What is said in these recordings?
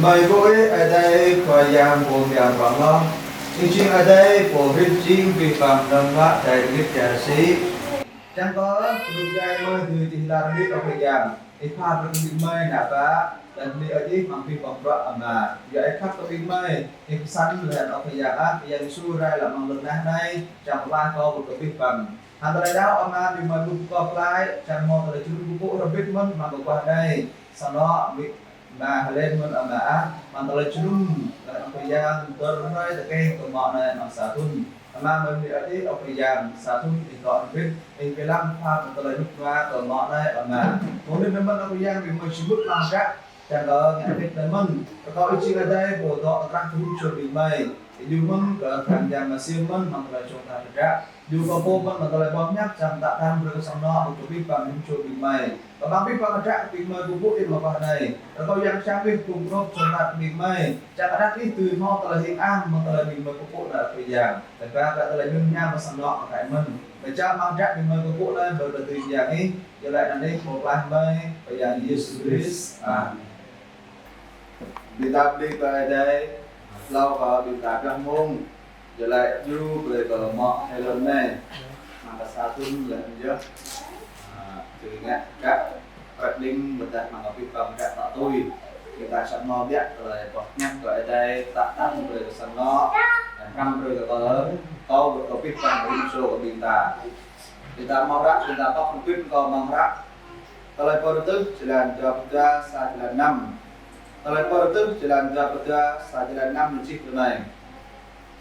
Mời cô ấy ở đây khỏi giam của nhà vọng lo. Nhưng chuyện ở đây của huyết chính vì phạm đồng hóa đại nghiệp trả sĩ. Chẳng có lúc dài mơ thì là biết ở khỏi giam. Ít phát được những mây nạp á. dan ni aja mampi pembrak ama ya khắp cái bên mai thì sanh là ở bây giờ á bây giờ xu ra là bằng lực năng này chẳng qua có một cái bên bằng hàng tại đó ama đi mà cũng có lại chẳng mong là chúng cũng có biết mất mà có qua đây sau đó bị mà lên mất ama mà tại chúng là ở bây giờ tôi nói là cái của mọi này mà xả thun mà mình đi ở đây ở bây giờ xả thun thì còn biết thì cái lăng pha của tôi lúc qua của mọi này mà muốn đi bên ở bây giờ thì mình chỉ bước làm ra chẳng có ngại biết tới mình có ý chí ở đây của họ các thứ chuẩn bị mày dù mình có tham gia mà siêu mình mà lại chúng ta ra dù có vô mình mà lại bom nhắc chẳng tạ tham rồi xong đó một chút biết bằng những chuẩn bị mày và bằng biết bằng ra bị mày của vũ đi mà vào này rồi có yang trang biết cùng nó chúng ta bị mày chẳng đã cái từ họ là hiện an mà lại bị mày của vũ là thời gian tại ra lại nhung nha mà xong đó tại mình để cho mang ra bị mày của vũ lên rồi từ giờ ấy giờ lại là đây một bài mày bây giờ Jesus Christ đi tập đi về đây lâu vào đi tập trong môn giờ lại du về cờ mọ hay lần này mà là sao tuân lần chứ từ nghe các quyết định người ta mà có việc cầm các tạo tôi người ta sẵn mò biết rồi có nhắc ở đây tạ tác rồi sẵn nó năm rồi có câu có việc cầm cái số của người ta mau rác người ta có không biết có mang rác kalau pada jalan Jogja jalan 5 kalau pada jalan Jogja jalan 5 di situ naik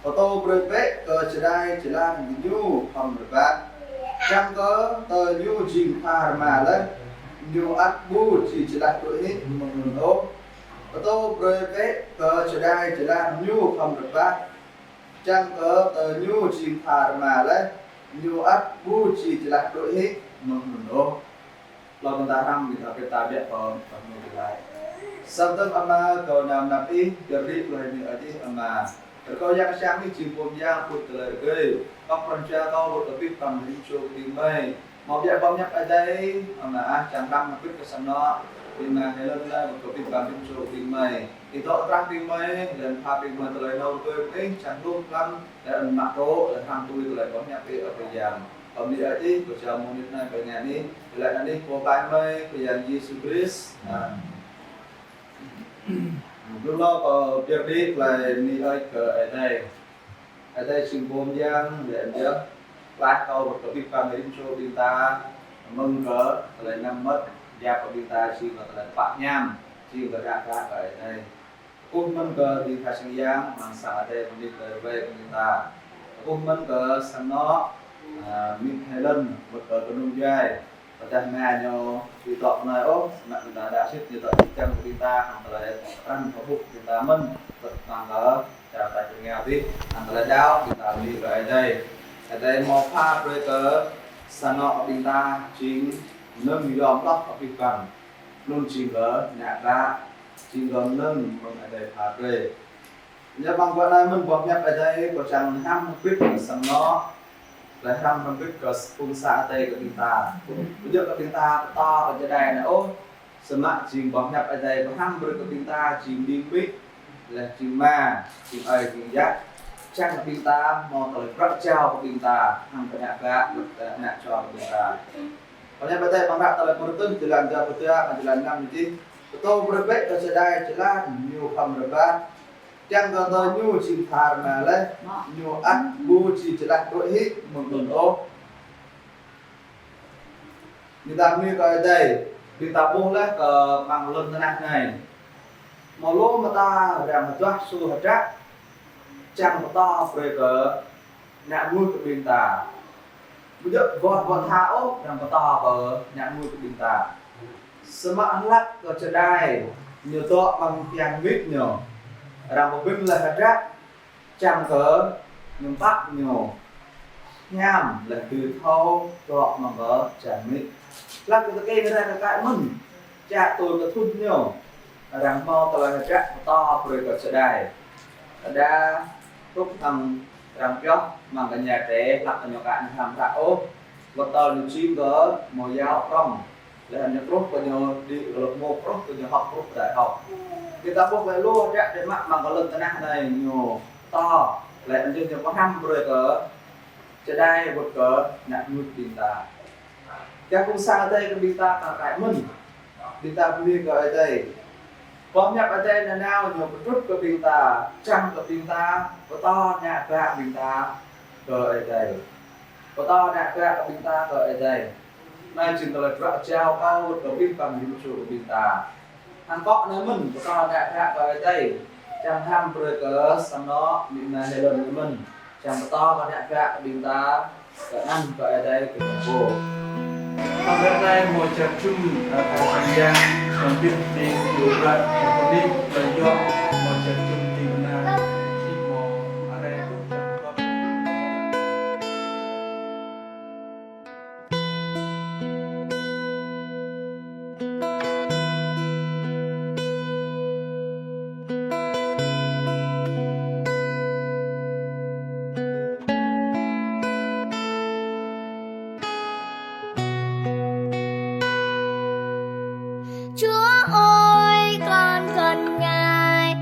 foto berbe ke jalan new pemberbat chẳng có tờ new jim mà lên new atbu chỉ jalan tu ini menurut foto berbe ke jalan new pemberbat chẳng có tờ new jim mà lên new atbu chỉ jalan tu ini menurut lo kita ram kita biar pemilih lain. Sabtu ama kau nam nabi jadi pelajari aja ama. Kau yang siang ni cium yang put terlebih. Kau peranca kau lebih pemilih cuci mai. Mau biar banyak aja ama jangan nabi kesana. Lima helon lah lebih pemilih cuci mai. Itu orang timai dan papi mai terlebih nol tu jantung kan dan makro dan hantu itu lebih banyak apa yang Ông đi ở đi, của chào môn này về nhà đi, lại là đi của bạn mây, của dàn Jesus Christ. Lúc đó có việc đi là đi ơi ở đây xin bom giang để nhớ lát câu một cái việc làm đến cho chúng ta mừng cỡ lại năm mất, gia của chúng ta xin là bạn nham, xin là ra ở đây. Cũng mừng cỡ đi khai sinh giang, mang xả đây đi về của chúng ta. Cũng mừng cỡ sang nó mình hay lần một ở cái nông dài và chẳng nghe nhau thì tọt này ốp mà chúng ta đã xếp như tọt trong của chúng ta hoặc là ăn có bụng chúng ta mân vật bằng ở chào tại trường nghèo tí hoặc là đau chúng ta đi ở đây một pha rồi cỡ sàn nọ chúng ta chính nâng yòm lóc ở phía bằng luôn chỉ cỡ nhạc ra chỉ gần nâng ở đây pha rồi nhớ bằng qua đây mình bọc nhập ở đây có chẳng ham biết là sàn nọ lại thăm không biết có phương xa tây của chúng ta bây giờ của chúng ta to ở trên đây này ô sớm mạng chìm bóng nhập ở đây có thăm với của chúng ta chìm đi biết là chìm ma chìm ấy chìm giác chắc là chúng ta mò tới rất trao của chúng ta hàng cái nhạc gạ được nhạc cho của chúng ta còn nhân đây bằng đạo là một tuần từ lần giờ từ lần năm gì tôi vừa biết ở trên đây chỉ là nhiều phẩm rồi ba chẳng có tôi nhu chìm thà mà lên nhu ăn bu chỉ là đội hít một tuần ô người ta như cái đây người ta buông lên bằng lần thế này một lỗ mà ta làm một chút su hạt rác chẳng có to về cỡ nạn nuôi của mình ta bây giờ vọt tháo làm có to ở nạn nuôi của mình ta sớm ăn lắc ở trên đây nhiều to bằng tiền vít nhiều rằng một bên là hạt rác chẳng cỡ nhưng bắt nhiều nhằm là từ thâu gọt mà có chẳng mít lắc cái ra là cái mình cha tôi có thun nhiều rằng mò tôi là hạt rác to rồi có sẽ đài đã lúc thằng rằng chót mà cái nhà trẻ lắc ở nhỏ cạn làm ra ốp và tờ được chim có màu giáo trong là hình nhập rốt của nhiều đi lực một rốt của nhiều học rốt đại học kita buat lalu ada demak manggalan tanah này nhiều to lại anh trên có 5 rồi cỡ trên đây một cỡ nặng nuôi tiền ta các cũng xa đây cái ta cả cái mình ta đi cỡ đây Bom nhập ở đây là nào nhiều một chút của bình ta trăng của bình ta có to nhạc gạ bình ta cờ ở đây có to nhạc gạ của bình ta cờ ở đây nay chừng là vợ trao cao của bình bằng những chủ của bình ta hàng cọ nơi mình có to nhạc gạ cờ ở đây chẳng ham rồi cờ xong nó mình là hệ lần với mình chẳng có to có nhạc gạ của bình ta cờ ăn cờ ở đây của cô ở đây một trận chung ở thành giang còn biết đi dù ra còn đi là do một trận chung tìm là khi mà ở đây cũng chẳng có Chúa ơi con cần Ngài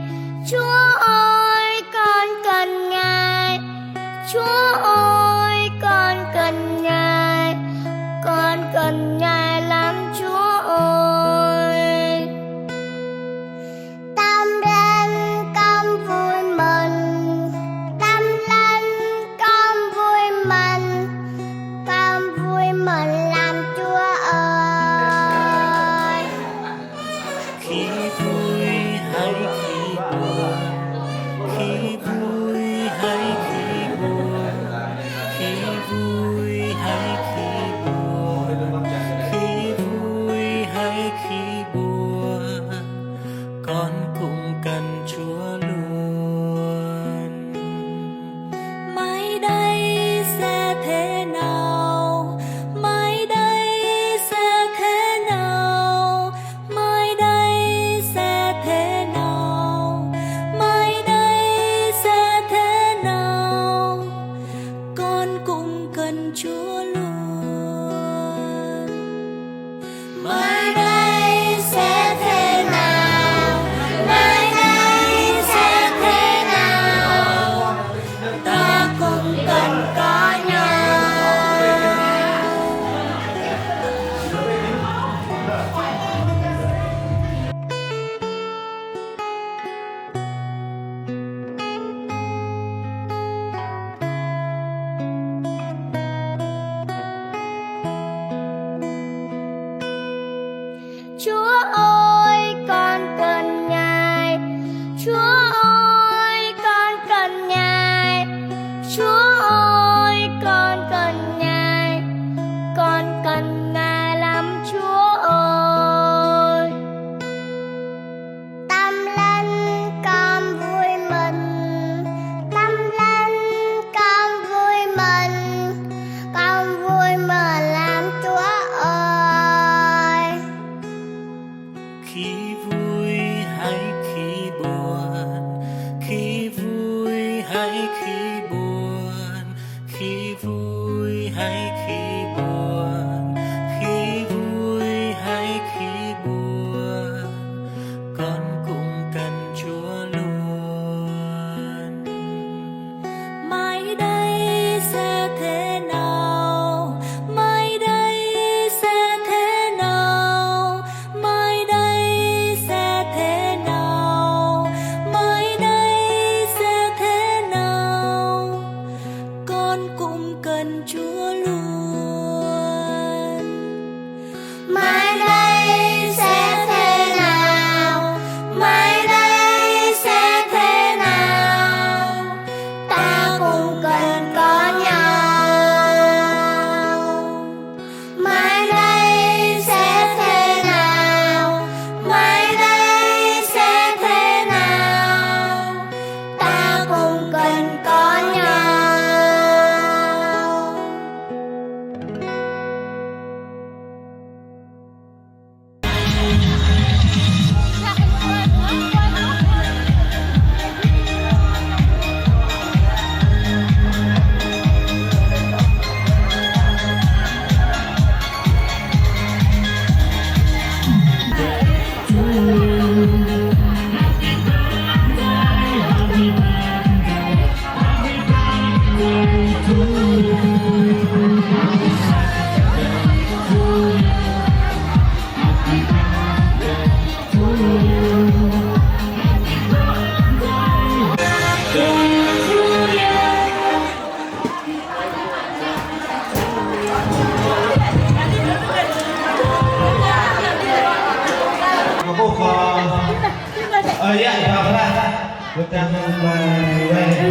Kita mulai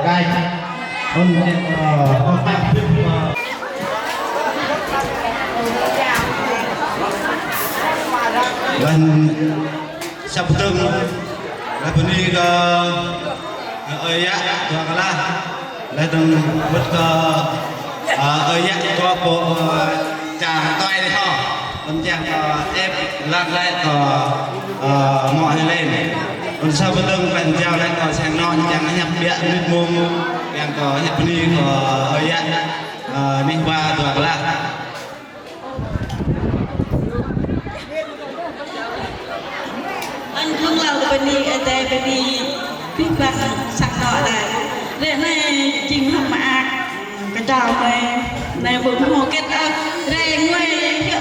guys untuk kontak dan Sabtu lalu ni ke ya dua kalah lalu buat ke ya dua po chàng toai đi ho làm chàng ép lăn lại mọi lên còn sau bên lưng bạn treo lại có sang non chàng nhập địa nít mồm chàng có nhập đi có ya đi qua dua kalah anh không lâu bên đi ở đây bên đi biết là sạc nọ này để này chim hầm mạc cái trào này này vừa hồ kết đây ngoài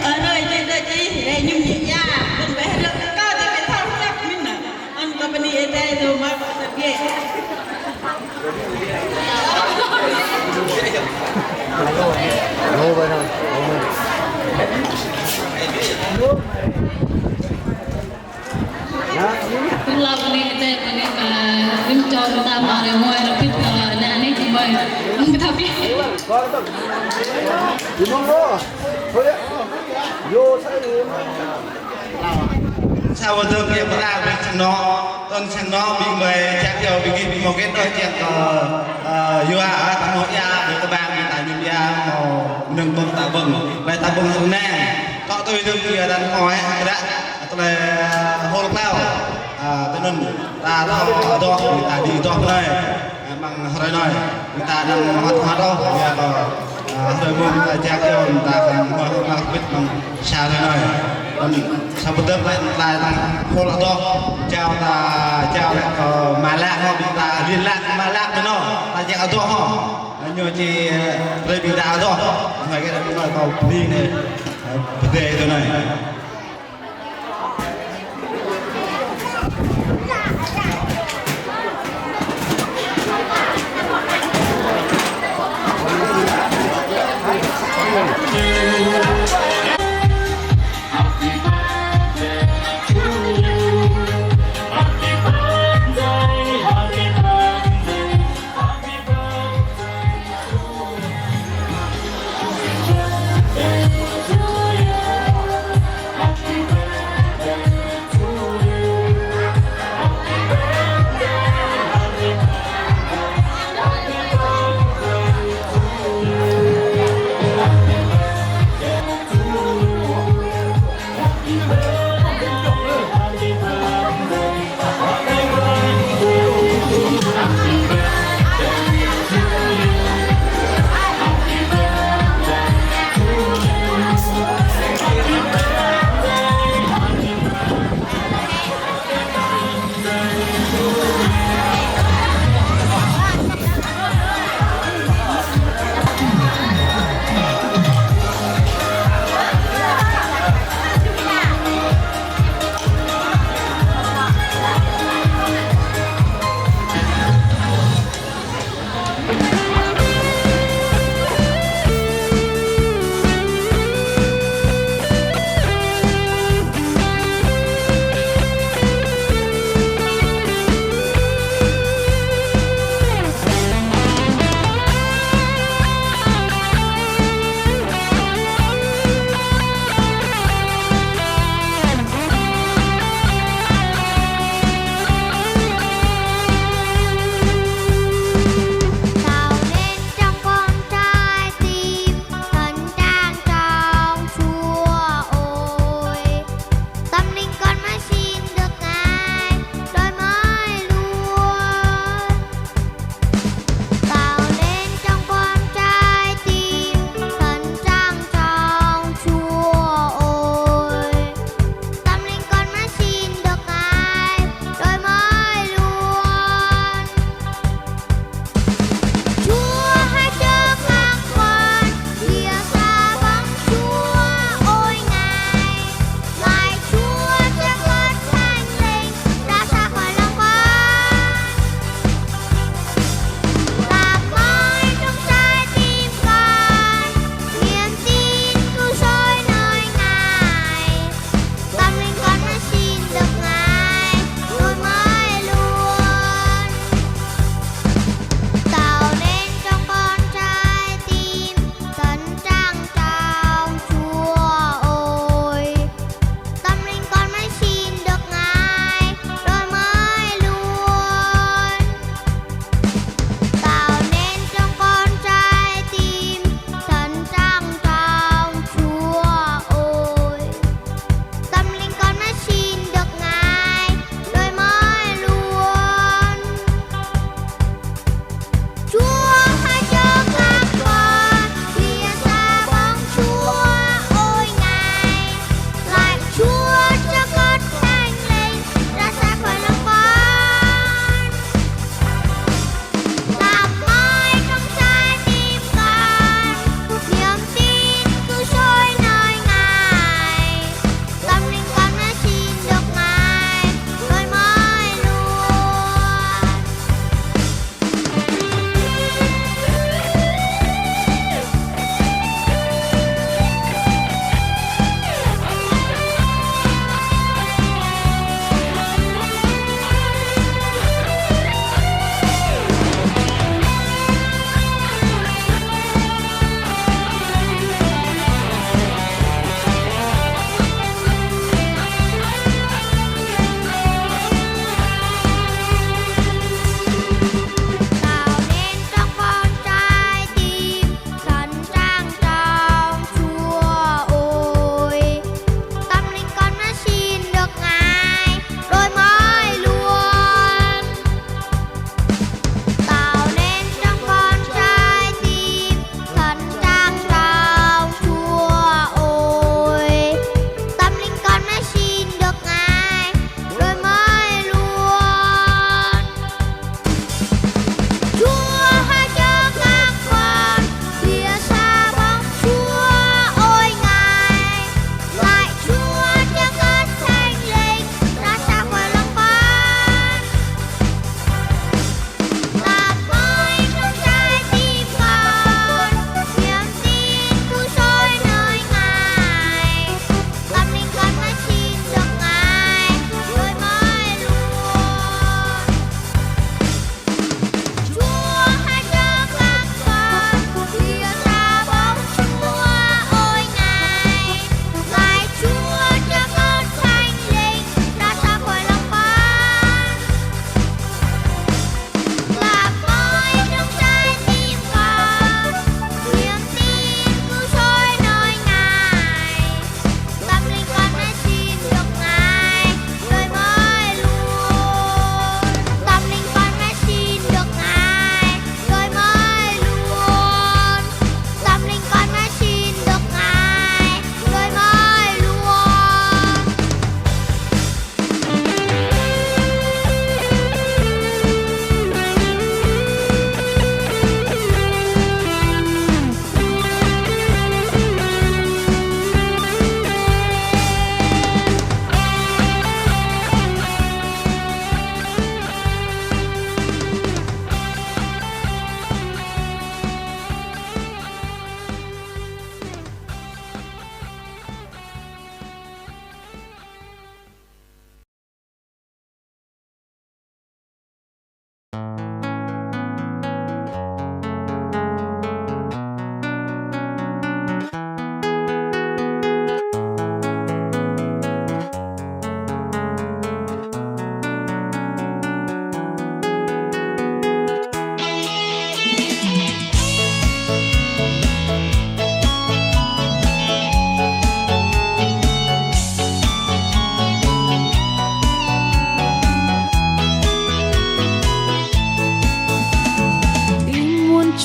ở nơi trên đây chỉ đây nhung nhị da bên bé được có thì phải thao chắc mình nè anh có bên đi ở đây rồi mà thật ghê Kalau ini kita pertama ada mulai tapi nak ni cuma tapi sau một tuần kia ra với thằng nó bị mày chắc giờ bị một cái đôi chuyện vừa thằng họ ya với các bạn bị tại nhung ya màu nâng bông tạ bông lại tạ bông hôm nay có tôi đừng kia đang hỏi đã tôi hô lao cho nên ta đo người ta đi đo đây bằng hồi này người ta đang hoạt đâu giờ rồi muốn chắc giờ người ta không biết bằng sao thế này sau bữa lại hô lao đo chào lại mà lạ họ bị ta liên lạc mà lạ với nó ta chạy đo họ nhưng chỉ đây bị ta đo phải cái này nói tàu đi này về thế này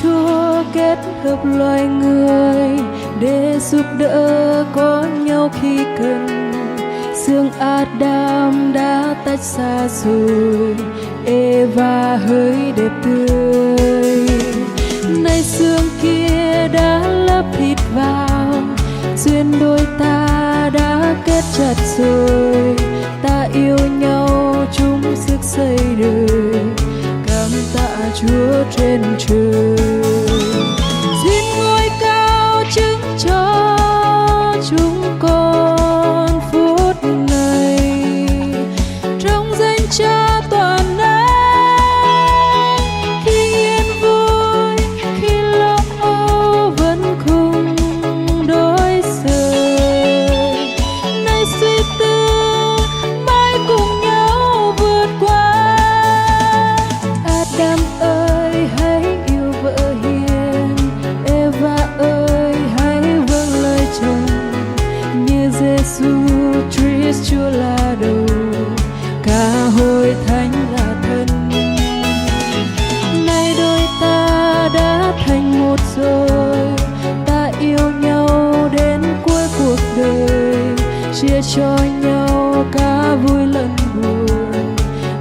Chúa kết hợp loài người để giúp đỡ có nhau khi cần. Xương Adam đã tách xa rồi, Eva hỡi đẹp tươi. Nay xương kia đã lấp thịt vào, duyên đôi ta đã kết chặt rồi. Ta yêu nhau chung sức xây đời, cảm tạ Chúa trên trời. Xin ngôi cao chứng cho chúng con phút này, trong danh Cha toàn năng. Khi yên vui, khi lo âu vẫn không đổi rời. Nay suy tư mãi cùng nhau vượt qua. Adam ơi hãy yêu vợ hiền, Eva ơi hãy vâng lời chồng. Như Giêsu Christ Chúa là đầu, cả hội thánh là thân. Nay đôi ta đã thành một rồi, ta yêu nhau đến cuối cuộc đời, chia cho nhau cả vui lẫn buồn,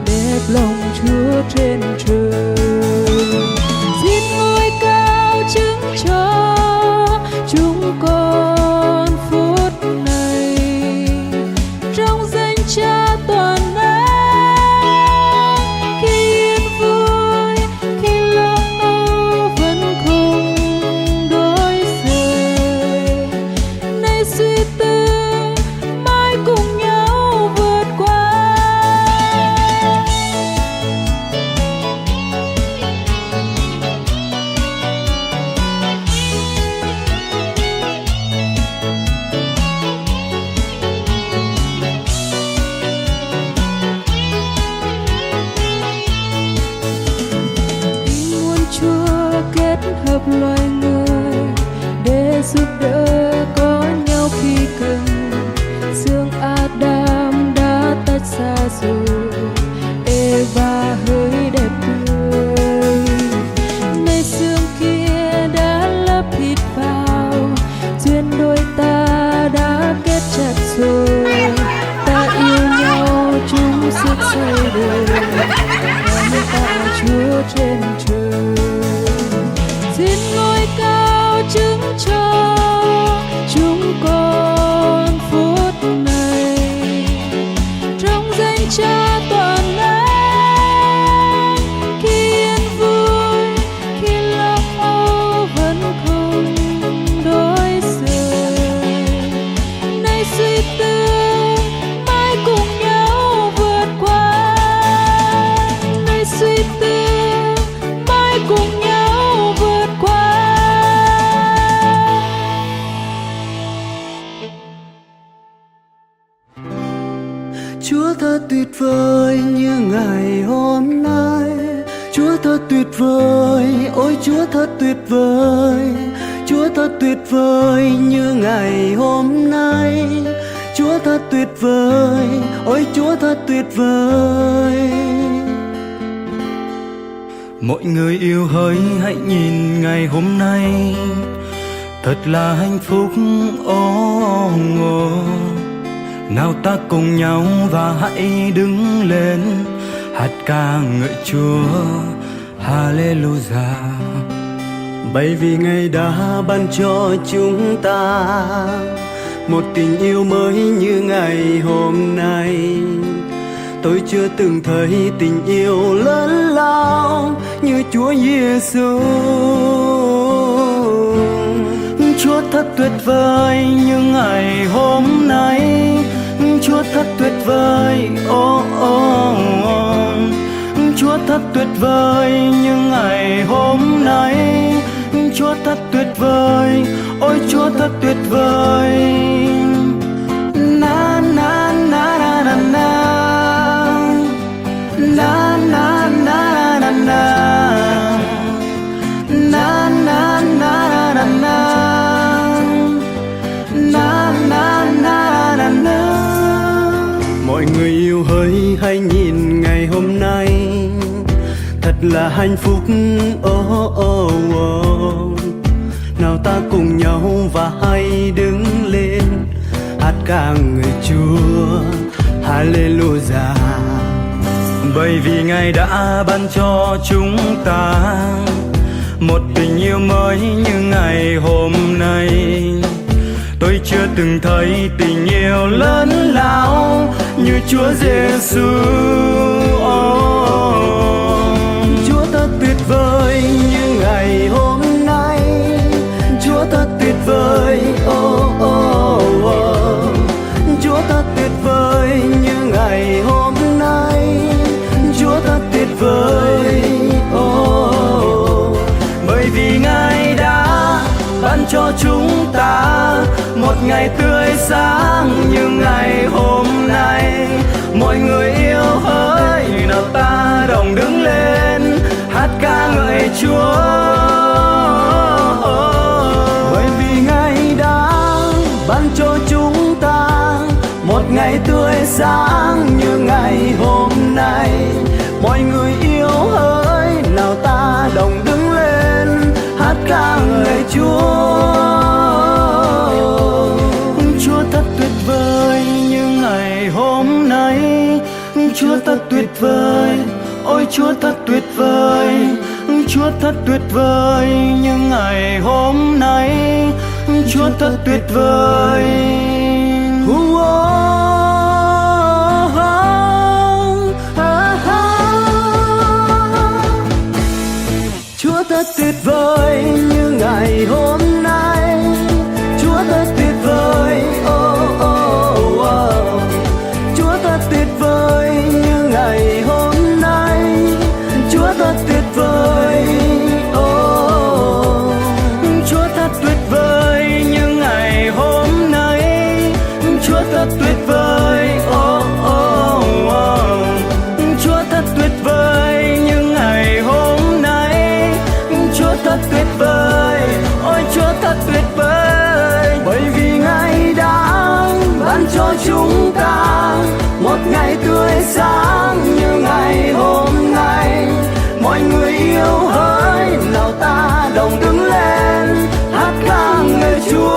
đẹp lòng Chúa trên trời. Xin ngôi cao chứng cho chúng con phút này, trong danh Cha toàn năng. Khi yên vui, khi lo âu vẫn không đổi rời. Nay suy tư mãi cùng nhau vượt qua. Tình muôn Chúa kết hợp loài người để giúp đỡ có nhau khi cần. Xương Adam đã tách xa rồi, Eva hỡi đẹp tươi. Nay xương kia đã lấp thịt vào, duyên đôi ta đã kết chặt rồi. Ta yêu nhau chung sức xây đời, cảm tạ Chúa trên trời. Xin ngôi cao chứng cho chúng con phút này, trong danh Cha toàn năng. Khi yên vui, khi lo âu vẫn không đổi rời. Nay suy tư mãi cùng nhau vượt qua. Nay suy tư mãi cùng nhau vượt qua. Chúa thật tuyệt vời như ngày hôm nay. Chúa thật tuyệt vời, ôi Chúa thật tuyệt vời. Chúa thật tuyệt vời như ngày hôm nay. Chúa thật tuyệt vời, ôi Chúa thật tuyệt vời. Mọi người yêu hỡi hãy nhìn ngày hôm nay, thật là hạnh phúc. Nào ta cùng nhau và hãy đứng lên, hát ca ngợi Chúa, Hallelujah. Bởi vì Ngài đã ban cho chúng ta một tình yêu mới như ngày hôm nay. Tôi chưa từng thấy tình yêu lớn lao như Chúa Giêsu. Chúa thật tuyệt vời như ngày hôm nay. Chúa thật tuyệt vời, Chúa thật tuyệt vời như ngày hôm nay. Chúa thật tuyệt vời, ôi Chúa thật tuyệt vời. Na na na na na na na na na na na na na na na na. Mọi người yêu hỡi hãy nhìn ngày hôm nay, thật là hạnh phúc. Oh, oh, oh. Nào ta cùng nhau và hãy đứng lên hát ca người Chúa Hallelujah. Bởi vì Ngài đã ban cho chúng ta một tình yêu mới như ngày hôm nay. Tôi chưa từng thấy tình yêu lớn lao như Chúa Giêsu. Chúa thật tuyệt vời như ngày hôm nay. Chúa thật tuyệt vời. Chúa thật tuyệt vời như ngày hôm nay. Chúa thật tuyệt vời. Bởi vì Ngài đã ban cho chúng ta một ngày tươi sáng như ngày hôm nay. Mọi người yêu hỡi, nào ta đồng đứng lên hát ca ngợi Chúa. Bởi vì Ngài đã ban cho chúng ta một ngày tươi sáng như ngày hôm nay. Mọi người yêu hỡi, nào ta đồng đứng lên hát ca ngợi Chúa. Chúa thật tuyệt vời như ngày hôm nay. Chúa thật tuyệt vời. Ôi Chúa thật tuyệt vời. Chúa thật tuyệt vời như ngày hôm nay. Chúa thật tuyệt vời. Chúa thật tuyệt vời như ngày hôm nay. Chúa thật tuyệt vời. Chúa thật tuyệt vời như ngày hôm nay. Chúa thật tuyệt vời. Chúa thật tuyệt vời như ngày hôm nay. Chúa thật tuyệt vời. Chúa thật tuyệt vời như ngày hôm nay. Chúa thật tuyệt vời. Ôi Chúa thật tuyệt vời. Bởi vì Ngài đã ban cho chúng ta một ngày tươi sáng như ngày hôm nay. Mọi người yêu hỡi, nào ta đồng đứng lên hát ca ngợi Chúa.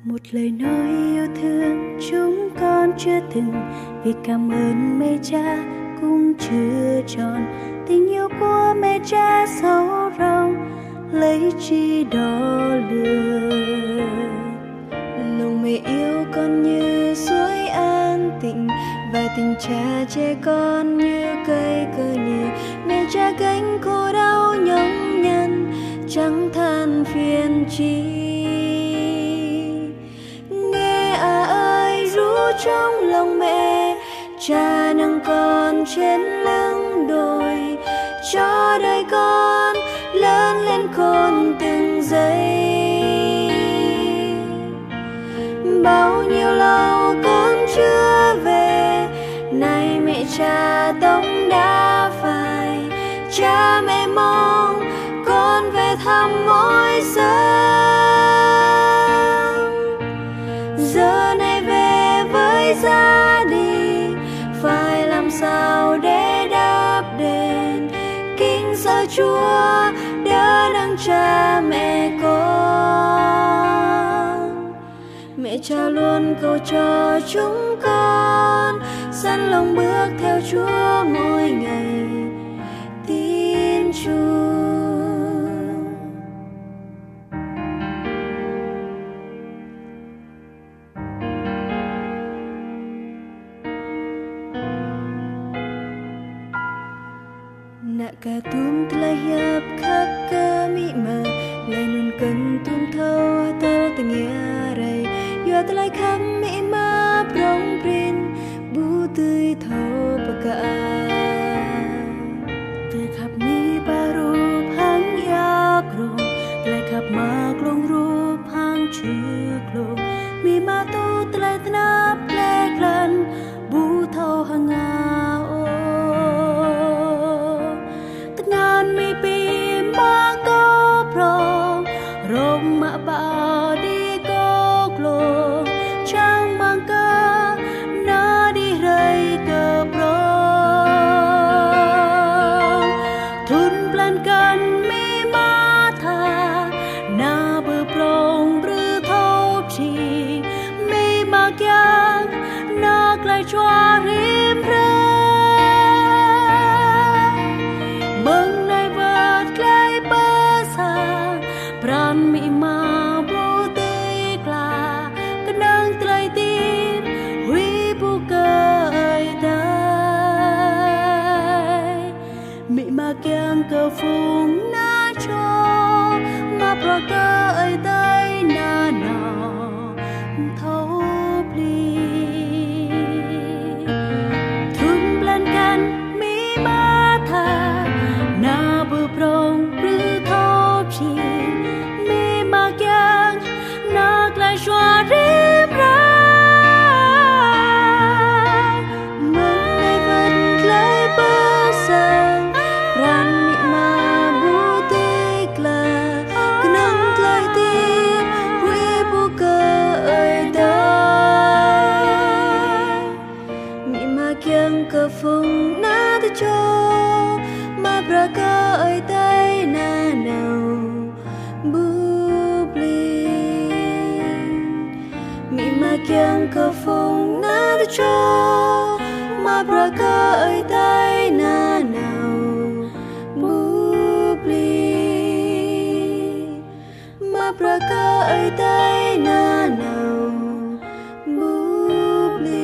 Một lời nói yêu thương chúng con chưa từng, vì cảm ơn mẹ cha cũng chưa tròn. Tình yêu của mẹ cha sâu rộng, lấy chi đo lường. Lòng mẹ yêu con như suối an tịnh, và tình cha che con như cây cơ nhẹ. Mẹ cha gánh khổ đau nhọc nhằn, chẳng than phiền chi. Trong lòng mẹ, cha nâng con trên lưng đồi, cho đời con lớn lên khôn từng giây. Bao nhiêu lâu con chưa về, nay mẹ cha tống đã phải. Cha mẹ mong con về thăm mỗi sớm. Giờ này về với gia đình, phải làm sao để đáp đền kính sợ Chúa đỡ đấng cha mẹ con. Mẹ cha luôn cầu cho chúng con sẵn lòng bước theo Chúa mỗi ngày tin Chúa. Nakatum telah hiap kakak mima, lainun kentum thau atar tengiarai. Yo telah kham mima prong prin, bu tươi thau paka. Từ เลยขับมีปารูปหางยากลงเลยขับมากลงรูปหางชื่อกลงมีมาตูตเลยตนาแปลกลันบูเท่าหางาโอตงานไม่ปีมาก็พร้อมรมมาบ่าดีก็กลงช่างมังกานาดีไรก็พร้อมทุนปลันกันไม่มาทานาเบื่อโปร่งหรือทบชีไม่มากยังนาไกลชัวริมเรือมึงในเบิดไกลเปิดสางปรันมีมาบูตีกลากระนังไตรตีนวิบุเกยได้มีมาเกียงกระฟุงหน้าโชมาประเกยได้หน้าหนาวเท่าพลีทุนเปลี่ยนกันมีมาทาหน้าเบื่อโปร่งหรือทบชีมีมากยังหน้าไกลชัวริมรางมึงในฝันไกลเปิดสางรันมิมาบูตีกลากระนังไกลตีวิบุเกยได้มีมาเกียงกระฟุงหน้าตะโจมาประกายใต้หน้าหนาวบูบลีมีมาเกียงกระฟุงหน้าตะโจมาประกายใต้หน้าหนาวบูบลีมาประกายใต้หน้าหนาวบูบลี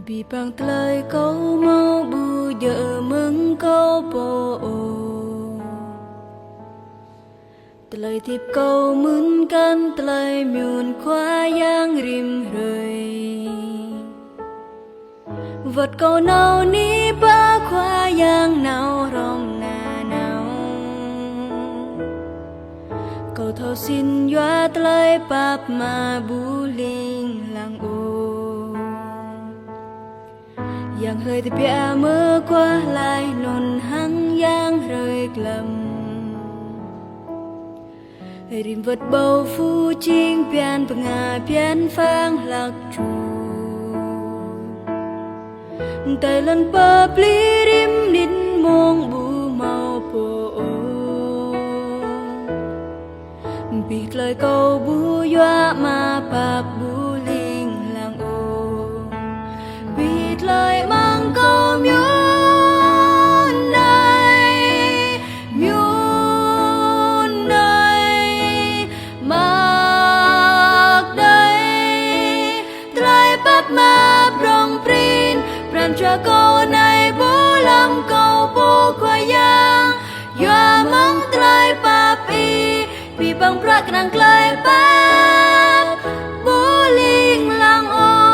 Bị bằng lời câu mau bu giờ mừng câu bộ lời thiệp câu mướn can lời miền khoa giang rim rơi vật câu nào ní ba khoa giang nào rong na nào câu thâu xin doa lời bắp mà bu linh lang ô yang hơi thì bia mơ qua lại nôn hăng giang rơi lầm rim vật bầu phu chinh pian ngà pian phang lạc trù tay lần pa pli rim nín mong bu mau po bị lời câu bu doa mà bạc bu linh lang ô bị lời mang câu nhớ mà prong prin pran cho câu này bố lâm câu bố khoa giang doa mang trai papi pi bang prak nang klai pap bố linh lang ong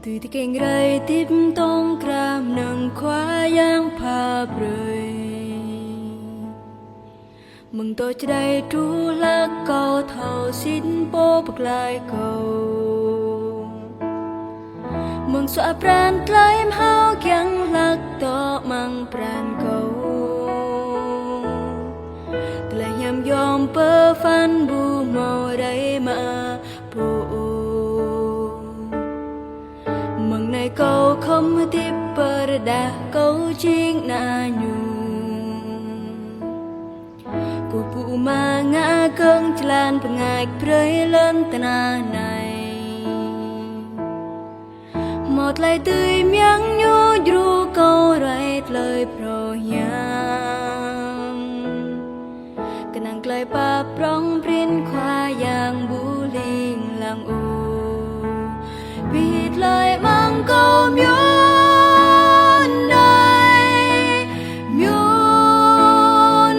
từ thì kênh rơi tiếp tông cram nâng khóa giang pha rơi mừng tôi cho đây trú lạc câu thầu xin bố bạc lại cầu mừng xóa pran trai em hao kiang lạc to mang pran cầu từ lại nhằm yom pơ phan bu màu đầy mà bộ mừng này câu không tiếp bờ đã câu chiếc na nhung của phụ mà ngã cơn tràn bằng ngày prey lên tên này một lời tươi miếng nhô ru câu rải lời pro nhang cái nàng lời pa prong prin khoa yang bu linh lang u biết lời mang câu miên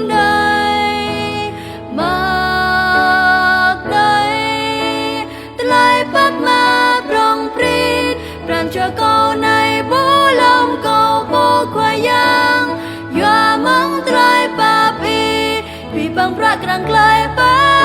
đây mặc đây lời bắt ma prong prin pran cho câu này bố lòng câu bố khoa yang doa mang lời pa pi pi bang prak rang lời pa